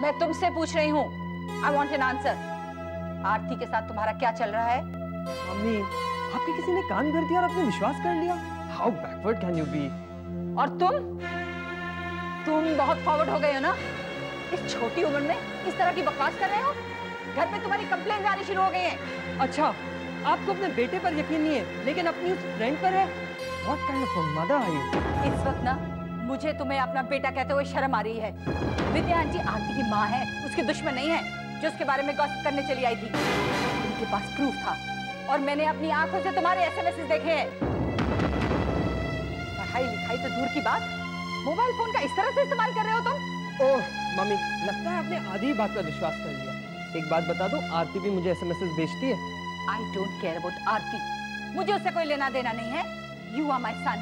मैं तुमसे पूछ रही हूँ। I want an answer. Aarti के साथ तुम्हारा क्या चल रहा है? मम्मी, आपके किसी ने कान भर दिया और आपने विश्वास कर लिया? How backward can you be? और तुम बहुत फॉरवर्ड हो गए हो ना? इस छोटी उम्र में इस तरह की बकवास कर रहे हो? घर पे तुम्हारी कंप्लेंट आनी शुरू हो गई है। अच्छा, आपको अपने बेटे पर यकीन नहीं है, लेकिन अपनी उस फ्रेंड पर है? What kind of a mother are you? इस वक्त ना मुझे तुम्हें अपना बेटा कहते हुए शर्म आ रही है। विद्या आंटी आरती की माँ है, उसकी दुश्मन नहीं है जो उसके बारे में गॉसिप करने चली आई थी। उनके पास प्रूफ था और मैंने अपनी आंखों से तुम्हारे एसएमएस देखे हैं। पढ़ाई लिखाई तो दूर की बात, मोबाइल फोन का इस तरह से इस्तेमाल कर रहे हो तुम। ओह मम्मी, लगता है आपने आधी बात पर विश्वास कर लिया। एक बात बता दो, आरती भी मुझे एसएमएस भेजती है। आई डोंट केयर अबाउट आरती, मुझे उससे कोई लेना देना नहीं है। यू आर माई सन।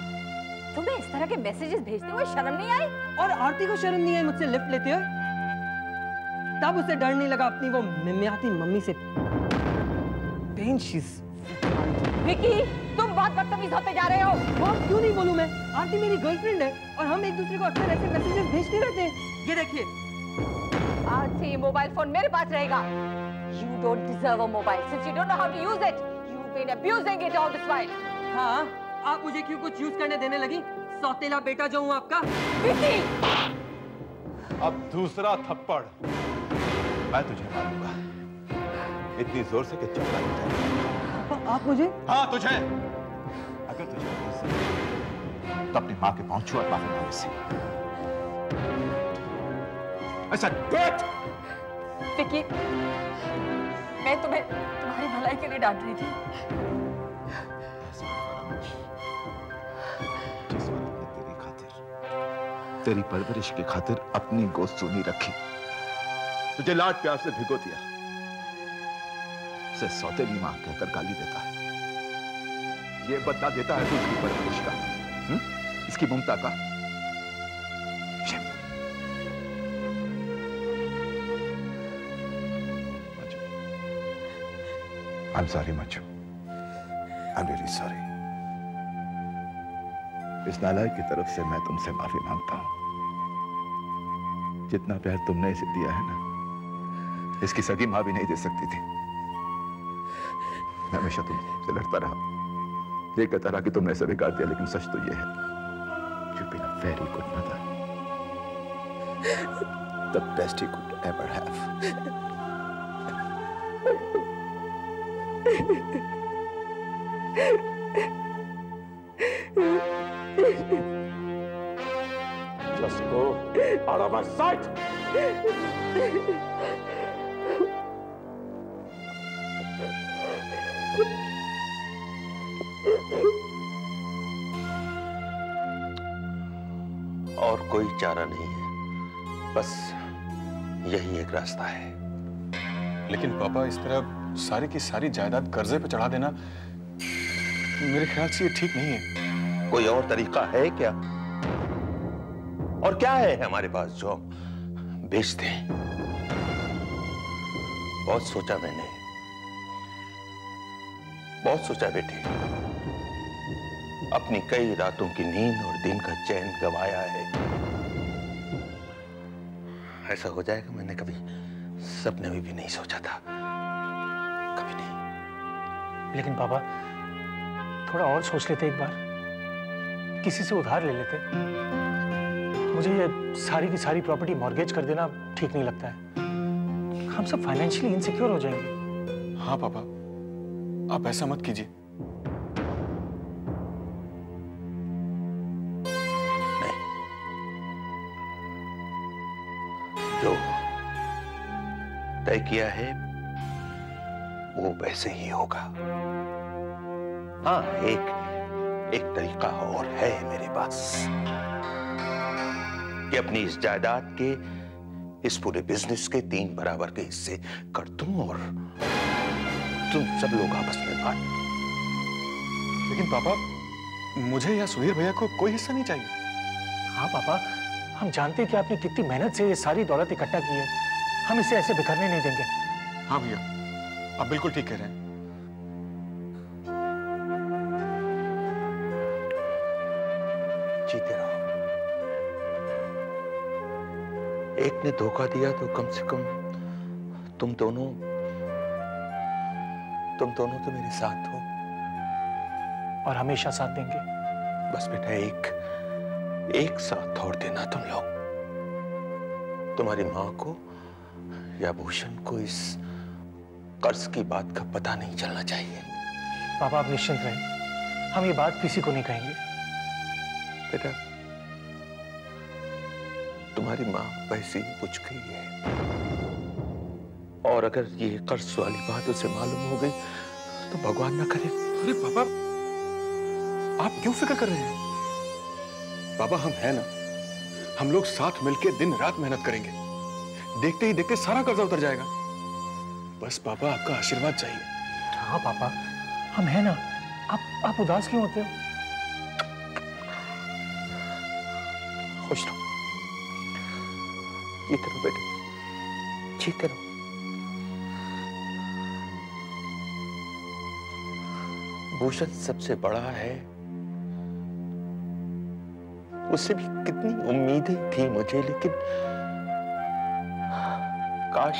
तुम्हें इस तरह के मैसेजेस भेजते हुए शर्म नहीं आई? और आरती को शर्म नहीं आई मुझसे लिफ्ट लेते हुए? तब उसे डर नहीं लगा अपनी वो मिमियाती मम्मी से? विकी, तुम बहुत बदतमीज होते जा रहे हो। बहुत क्यों नहीं बोलूं मैं? आरती मेरी गर्लफ्रेंड है और हम एक दूसरे को अक्सर ऐसे मैसेजेस भेजते रहते हैं। ये देखिए, आज से ये मोबाइल फोन मेरे पास रहेगा। You don't deserve a mobile since you don't know how to use it. You've been abusing it all this while. हाँ, आप मुझे क्यों कुछ यूज करने देने लगी? सौतेला बेटा जो हूँ आपका। विकी! अब दूसरा थप्पड़ मैं तुझे मारूंगा, इतनी जोर से कि चमड़ा हो जाएगा। आप मुझे? हाँ तुझे। अगर तुझे तो अपनी माँ के पांव छू और माफी मांग से। ऐसा डट। विकी, मैं तुम्हें तुम्हारी भलाई के लिए डांट रही थी। तेरी खातिर, तेरी परवरिश की खातिर अपनी गोद सूनी रखी, तुझे लाड प्यार से भिगो दिया, से सौतेली मां कहकर गाली देता है। ये बदला देता है तू इसकी परवरिश का, इसकी ममता का। I'm sorry, Manju. I'm really sorry. इस नालायक की तरफ से मैं तुमसे माफी मांगता हूं। जितना प्यार तुमने इसे दिया है ना, इसकी सगी मां भी नहीं दे सकती थी। मैं हमेशा तुमसे लड़ता रहा, ये कहता रहा कि तुमने इसे बिगाड़ दिया, लेकिन सच तो ये है, you've been a very good mother, the best you could ever have. Just go out of my sight. और कोई चारा नहीं है, बस यही एक रास्ता है। लेकिन पापा, इस तरह सारी की सारी जायदाद कर्जे पे चढ़ा देना मेरे ख्याल से ये ठीक नहीं है। कोई और तरीका है क्या? और क्या है हमारे पास जो हम बेच दें? बहुत सोचा मैंने, बहुत सोचा बेटे। अपनी कई रातों की नींद और दिन का चैन गंवाया है। ऐसा हो जाएगा मैंने कभी सपने में भी नहीं सोचा था, कभी नहीं। लेकिन पापा, थोड़ा और सोच लेते एक बार, किसी से उधार ले लेते। मुझे ये सारी की सारी प्रॉपर्टी मॉर्गेज कर देना ठीक नहीं लगता है। हम सब फाइनेंशियली इनसिक्योर हो जाएंगे। हाँ पापा, आप ऐसा मत कीजिए। नहीं, जो तय किया है वो वैसे ही होगा। हाँ, एक तरीका और है मेरे पास कि अपनी इस जायदाद के, इस पूरे बिजनेस के 3 बराबर के हिस्से कर दूं और तुम सब लोग आपस में बांट। लेकिन पापा, मुझे या सुधीर भैया को कोई हिस्सा नहीं चाहिए। हाँ पापा, हम जानते हैं कि आपने कितनी मेहनत से ये सारी दौलत इकट्ठा की है। हम इसे ऐसे बिखरने नहीं देंगे। हाँ भैया, आप बिल्कुल ठीक कह रहे हैं। जीते रहो। एक आपने धोखा दिया तो कम से कम तुम दोनों तो मेरे साथ हो और हमेशा साथ देंगे। बस बेटा एक साथ छोड़ देना तुम लोग। तुम्हारी माँ को या भूषण को इस कर्ज की बात का पता नहीं चलना चाहिए। पापा आप निश्चिंत रहें, हम ये बात किसी को नहीं कहेंगे। बेटा तुम्हारी माँ वैसे ही पूछ गई है, और अगर ये कर्ज वाली बात उसे मालूम हो गई तो भगवान ना करे। अरे पापा आप क्यों फिक्र कर रहे हैं? पापा हम हैं ना, हम लोग साथ मिलकर दिन रात मेहनत करेंगे, देखते ही देखते सारा कर्जा उतर जाएगा। बस पापा आपका आशीर्वाद चाहिए। हाँ पापा हम हैं ना, आप उदास क्यों होते हो? खुश रहो, जीते रहो बेटा, जीते रहो। भूषण सबसे बड़ा है, उससे भी कितनी उम्मीदें थी मुझे, लेकिन काश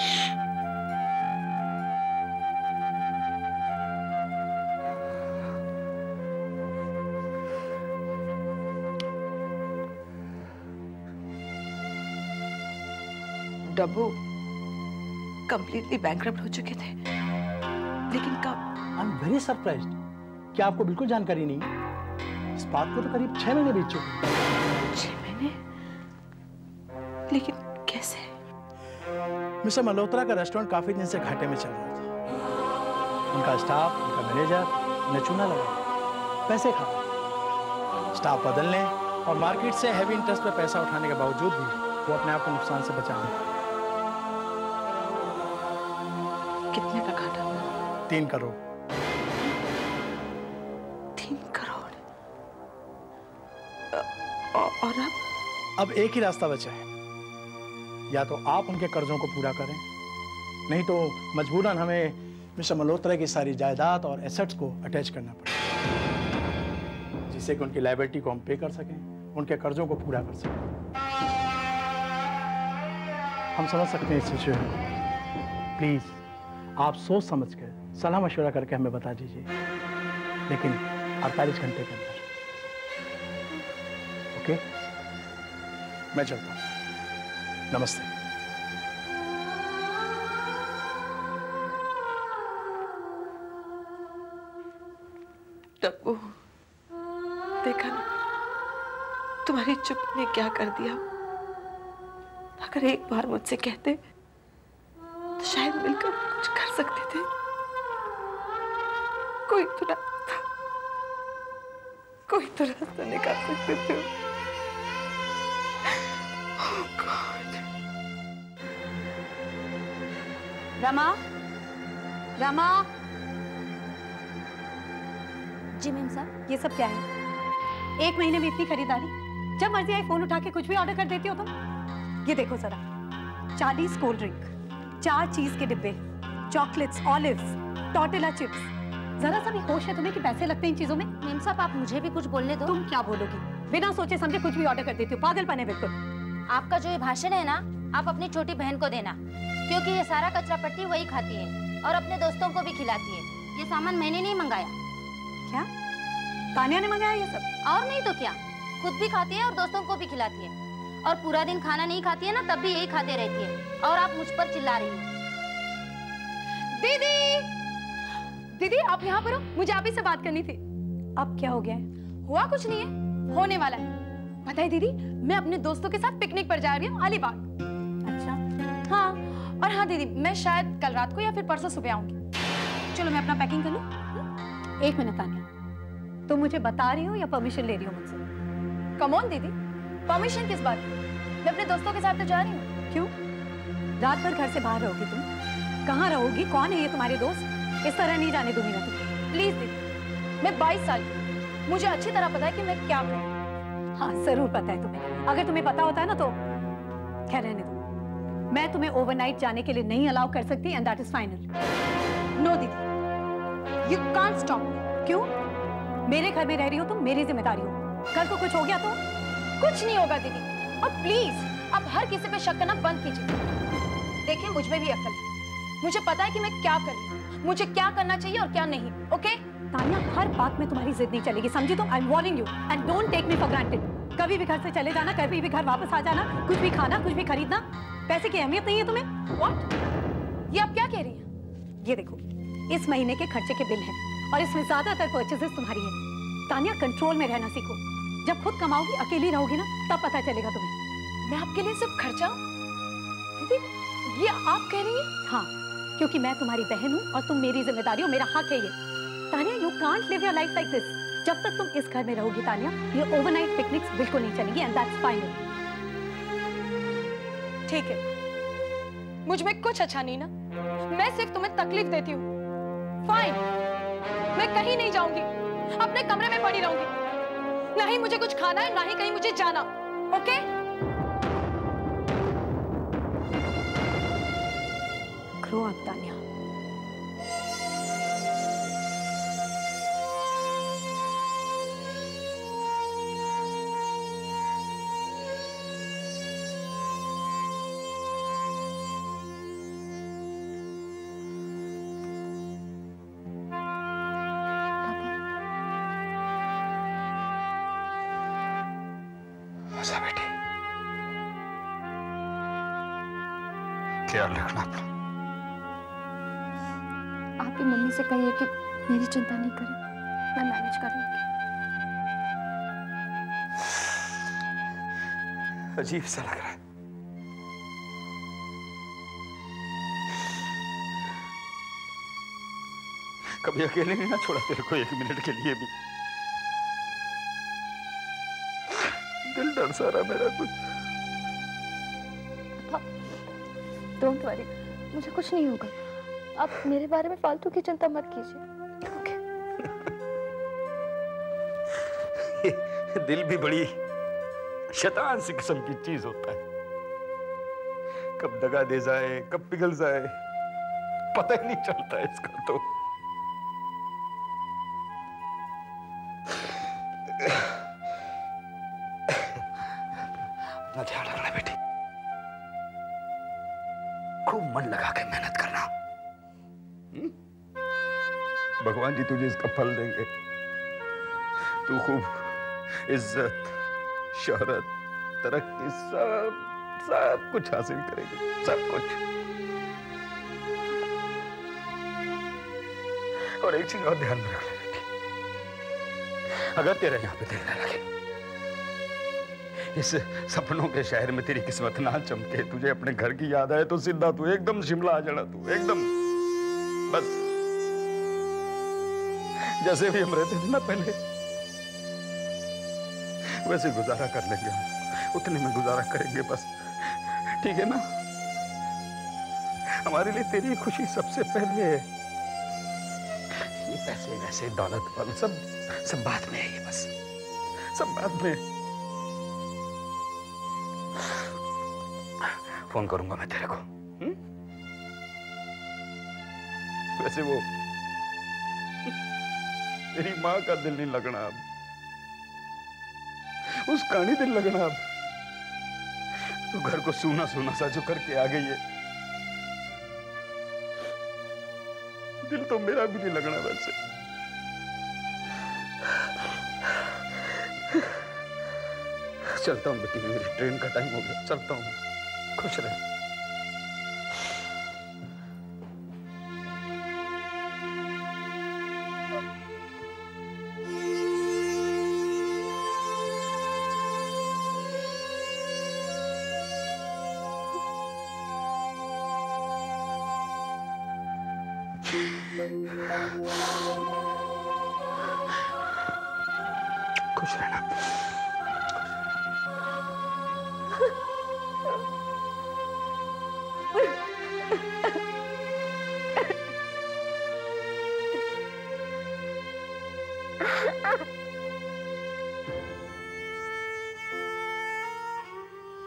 डब्बू कंप्लीटली बैंकरप्ट हो चुके थे, लेकिन कब? I am very surprised. क्या आपको बिल्कुल जानकारी नहीं है? इस बात को तो करीब 6 महीने बीत चुके हैं। 6 महीने? लेकिन कैसे? मिस्टर मल्होत्रा का रेस्टोरेंट काफी दिन से घाटे में चल रहा था। उनका स्टाफ, उनका मैनेजर ने चूना लगाया, पैसे खा, स्टाफ बदलने और मार्केट से हैवी इंटरेस्ट पर पैसा उठाने के बावजूद भी वो अपने आप को नुकसान से बचा नहीं। कितने का घाटा हुआ? 3 करोड़। 3 करोड़? और अब एक ही रास्ता बचा है, या तो आप उनके कर्जों को पूरा करें, नहीं तो मजबूरन हमें मिस्टर मल्होत्रा की सारी जायदाद और एसेट्स को अटैच करना पड़ेगा, जिससे कि उनकी लायबिलिटी को हम पे कर सकें, उनके कर्जों को पूरा कर सकें। हम समझ सकते हैं इस सिचुएशन को। प्लीज आप सोच समझ कर सलाह मशवरा करके हमें बता दीजिए, लेकिन 48 घंटे के अंदर। ओके, मैं चलता हूँ। नमस्ते। डब्बू, देखा ना तुम्हारी चुप ने क्या कर दिया। अगर एक बार मुझसे कहते तो शायद मिलकर कुछ कर सकते थे। कोई तो रास्ता निकाल सकते थे। Oh God. रमा, रमा। जी मैम साहब। ये सब क्या है? 1 महीने में इतनी खरीदारी, जब मर्जी आई फोन उठा के कुछ भी ऑर्डर कर देती हो तुम। ये देखो जरा, 40 कोल्ड ड्रिंक, 4 चीज के डिब्बे, चॉकलेट्स, ऑलिव्स, टॉर्टिला चिप्स। जरा सा भी होश है तुम्हें कि पैसे लगते हैं इन चीजों में? मैम साहब आप मुझे भी कुछ बोलने दो। तुम क्या बोलोगी? बिना सोचे समझे कुछ भी ऑर्डर कर देती हो, पागलपन है बिल्कुल। आपका जो ये भाषण है ना, आप अपनी छोटी बहन को देना, क्योंकि ये सारा कचरा पट्टी वही खाती है और अपने दोस्तों को भी खिलाती है। ये सामान मैंने नहीं मंगाया। क्या तानिया ने मंगाया ये सब? और नहीं तो क्या, खुद भी खाती है और दोस्तों को भी खिलाती है, और पूरा दिन खाना नहीं खाती है ना, तब भी यही खाते रहती है, और आप मुझ पर चिल्ला रही हो। दीदी, दीदी आप यहाँ पर हो, मुझे आप ही से बात करनी थी। अब क्या हो गया है? हुआ कुछ नहीं है, होने वाला है। पता है दीदी, मैं अपने दोस्तों के साथ पिकनिक पर जा रही हूँ अलीबाग। अच्छा। हाँ, और हाँ दीदी, मैं शायद कल रात को या फिर परसों सुबह आऊंगी। चलो मैं अपना पैकिंग कर लूँ। 1 मिनट तानिया, तुम मुझे बता रही हो या परमिशन ले रही हो मुझसे? कम ऑन दीदी, परमिशन किस बात की? मैं अपने दोस्तों के साथ तो जा रही हूँ। क्यों? रात भर घर से बाहर रहोगी तुम? कहाँ रहोगी? कौन है ये तुम्हारे दोस्त? इस तरह नहीं जाने दूंगी ना तुम। प्लीज दीदी, मैं 22 साल की, मुझे अच्छी तरह पता है कि मैं क्या करूँ। हाँ जरूर पता है तुम्हें, अगर तुम्हें पता होता है ना तो खैर रहने दो। मैं तुम्हें ओवरनाइट जाने के लिए नहीं अलाउ कर सकती, and that is final. No didi, you can't stop. क्यों? मेरे घर में रह रही हो तुम, मेरी जिम्मेदारी हो। कल को कुछ हो गया तो? कुछ नहीं होगा दीदी, और प्लीज आप हर किसी पे शक करना बंद कीजिए। देखिए, मुझ में भी अक्ल है, मुझे पता है कि मैं क्या कर रही हूँ, मुझे क्या करना चाहिए और क्या नहीं। ओके तानिया, हर बात में तुम्हारी जिद नहीं चलेगी, समझी? तो I am warning you and don't take me for granted. कभी भी घर से चले जाना, कभी भी घर वापस आ जाना, कुछ भी खाना, कुछ भी खरीदना, पैसे की अहमियत नहीं है तुम्हें? व्हाट? ये आप क्या कह रही हैं? ये देखो, इस महीने के खर्चे के बिल हैं और इसमें ज्यादातर परचेजेस तुम्हारी हैं। तानिया, कंट्रोल में रहना सीखो। जब खुद कमाओगी, अकेली रहोगी ना, तब पता चलेगा तुम्हें। मैं आपके लिए सिर्फ खर्चा? दीदी, ये आप कह रही हैं? हाँ, क्योंकि मैं तुम्हारी बहन हूँ और तुम मेरी जिम्मेदारी हो, मेरा हक है ये। Tania, you can't live your life like this. जब तक तुम इस घर में रहोगी तानिया, ये ओवरनाइट पिकनिक्स बिल्कुल नहीं चलेंगी एंड दैट्स फाइनल। ठीक है, मुझ में कुछ अच्छा नहीं ना, मैं सिर्फ तुम्हें तकलीफ देती हूँ। फाइन, मैं कहीं नहीं जाऊंगी, अपने कमरे में पड़ी रहूंगी। ना ही मुझे कुछ खाना है, ना ही कहीं मुझे जाना। ओके? Grow up Tania. बेटी, ख्याल रखना अपना। आप ही मम्मी से कहिए कि मेरी चिंता नहीं करें, मैं मैनेज कर लूंगी। अजीब सा लग रहा है। कभी अकेले नहीं ना छोड़ा तेरे को एक मिनट के लिए भी। दिल डर सा रहा मेरा कुछ। डोंट वरी, मुझे कुछ नहीं होगा। आप मेरे बारे में फालतू की चिंता मत कीजिए। ओके? दिल भी बड़ी शैतान सी किस्म की चीज होता है, कब दगा दे जाए, कब पिघल जाए, पता ही नहीं चलता है इसका। तो अपना ध्यान रखना बेटी, खूब मन लगा के मेहनत करना। भगवान जी तुझे इसका फल देंगे। तू खूब इज्जत, शोहरत, तरक्की, सब कुछ हासिल करेगी, सब कुछ। और एक चीज और ध्यान में रख ले बेटी, अगर तेरे यहां पे दिल न लगे, इस सपनों के शहर में तेरी किस्मत ना चमके, तुझे अपने घर की याद आए, तो सीधा तू एकदम शिमला आ जाना। तू एकदम बस जैसे भी हम रहते थे ना पहले, वैसे गुजारा कर लेंगे हम, उतने में गुजारा करेंगे बस। ठीक है ना? हमारे लिए तेरी खुशी सबसे पहले है। ये पैसे वैसे दौलत पल सब बाद में है, ये बस सब बाद में। फोन करूंगा मैं तेरे को। वैसे वो तेरी माँ का दिल नहीं लगना अब, उसका नहीं दिल लगना अब। तू घर को सूना सूना सा जो करके आ गई है, दिल तो मेरा भी नहीं लगना वैसे। चलता हूँ बेटी, मेरी ट्रेन का टाइम हो गया, चलता हूँ। खुश रहे। खुश रहना।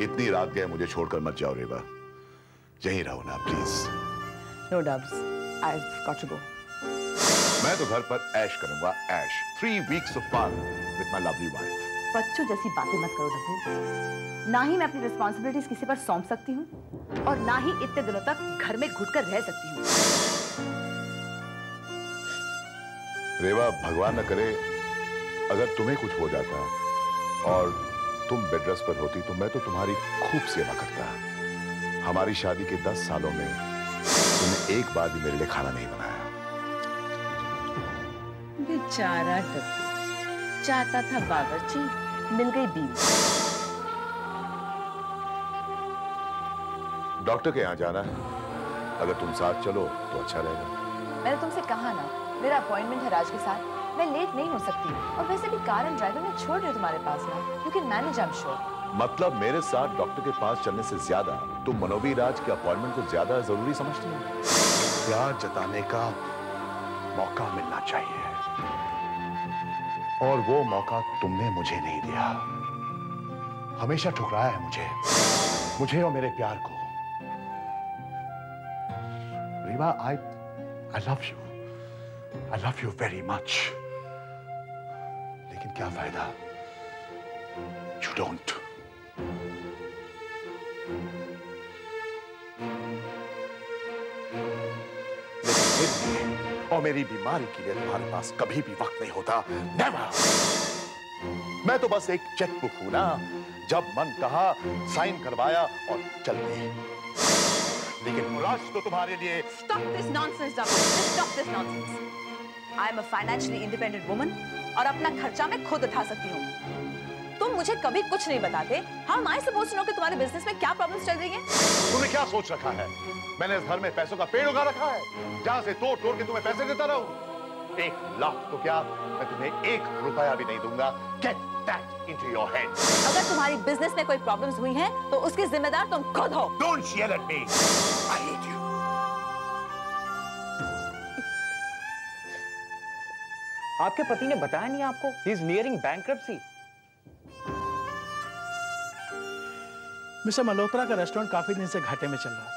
इतनी रात गए, मुझे छोड़कर मत जाओ रेवा, यहीं रहो ना please. No Dubs, I've got to go. मैं तो घर पर ऐश करूंगा, ऐश। 3 weeks of fun with my lovely wife. बच्चों जैसी बातें मत करो डब्बू। ना ही मैं अपनी रिस्पॉन्सिबिलिटीज किसी पर सौंप सकती हूँ और ना ही इतने दिनों तक घर में घुटकर रह सकती हूँ। रेवा, भगवान न करे अगर तुम्हें कुछ हो जाता और तुम बेड रेस्ट पर होती तो मैं तो तुम्हारी खूब सेवा करता। हमारी शादी के 10 सालों में तुमने एक बार भी मेरे लिए खाना नहीं बनाया। बेचारा डब्बू चाहता था बावर्ची, मिल गई बीवी। डॉक्टर के यहाँ जाना है, अगर तुम साथ चलो तो अच्छा रहेगा। मैंने तुमसे कहा ना, मेरा अपॉइंटमेंट है राज के साथ, मैं लेट नहीं हो सकती। और वैसे भी कार एंड ड्राइवर मैं छोड़ रही हूँ तुम्हारे पास ना, you can manage, I am sure. मतलब मेरे साथ डॉक्टर के पास चलने से ज्यादा तुम मनोवी राज के अपॉइंटमेंट को ज्यादा जरूरी समझती हो? प्यार जताने का मौका मिलना चाहिए, और वो मौका तुमने मुझे नहीं दिया। हमेशा ठुकराया है मुझे और मेरे प्यार को। Rewa, I love you very much। लेकिन क्या फायदा? You don't। और मेरी बीमारी के लिए तुम्हारे पास कभी भी वक्त नहीं होता। नेवर। मैं तो बस एक चेकबुक हूं ना, जब मन कहा साइन करवाया और चल दिए। लेकिन राज तो तुम्हारे लिए। Stop this nonsense, Dabu. Just stop this nonsense. I am a financially independent woman और अपना खर्चा मैं खुद उठा सकती हूँ। तुम मुझे कभी कुछ नहीं बताते। How am I supposed to know कि तुम्हारे बिजनेस में क्या प्रॉब्लम्स चल रही हैं? तुमने क्या सोच रखा है? मैंने इस घर में पैसों का पेड़ उगा रखा है, जहां से तोड़ तोड़ के तुम्हें पैसे देता रहूं। 1 लाख तो क्या, मैं तुम्हें 1 रुपया भी नहीं दूंगा। Get that into your head। अगर तुम्हारी बिजनेस में कोई प्रॉब्लम्स हुई हैं, तो उसकी जिम्मेदार तुम खुद हो। Don't yell at me। I hate you। आपके पति ने बताया नहीं आपको? He is nearing bankruptcy। Mister Malhotra का रेस्टोरेंट काफी दिन से घाटे में चल रहा था।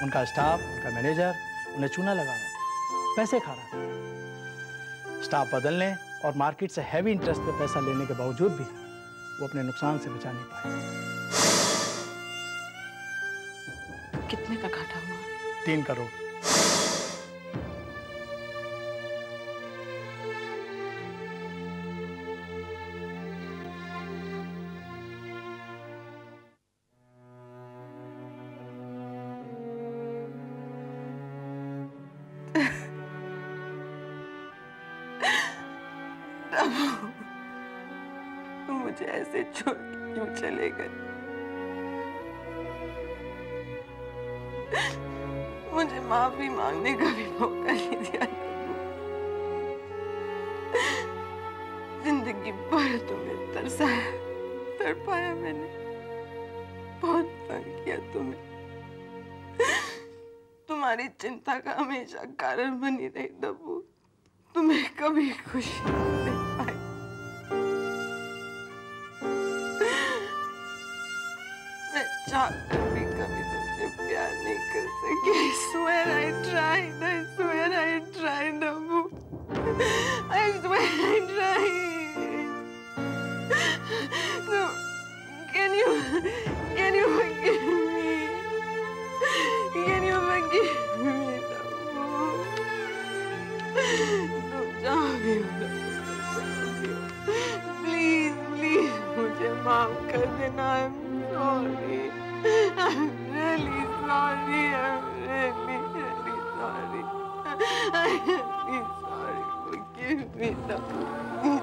उनका स्टाफ, उनका मैनेजर उन्हें चूना लगा रहा था, पैसे खा रहा था। स्टाफ बदलने और मार्केट से हैवी इंटरेस्ट पे पैसा लेने के बावजूद भी वो अपने नुकसान से बचा नहीं पाए। कितने का घाटा हुआ? 3 करोड़। मुझे ऐसे छोड़ के क्यों चले गए? मुझे माफी मांगने का भी मौका नहीं दिया। जिंदगी भर तुम्हें तरसाया, तड़पाया मैंने, बहुत तंग किया तुम्हें। तुम्हारी चिंता का हमेशा कारण बनी रही डब्बू। तुम्हें कभी खुशी नहीं दे पाई। मैं चाहकर भी कभी तुमसे प्यार नहीं कर सकी। I swear I tried, Dabbu. I swear I tried। So, can you forgive me? Can you forgive me, डब्बू? तुम चाहो भी हो, प्लीज मुझे माफ कर देना। I'm really sorry. I'm really sorry. Forgive me, Dabbu.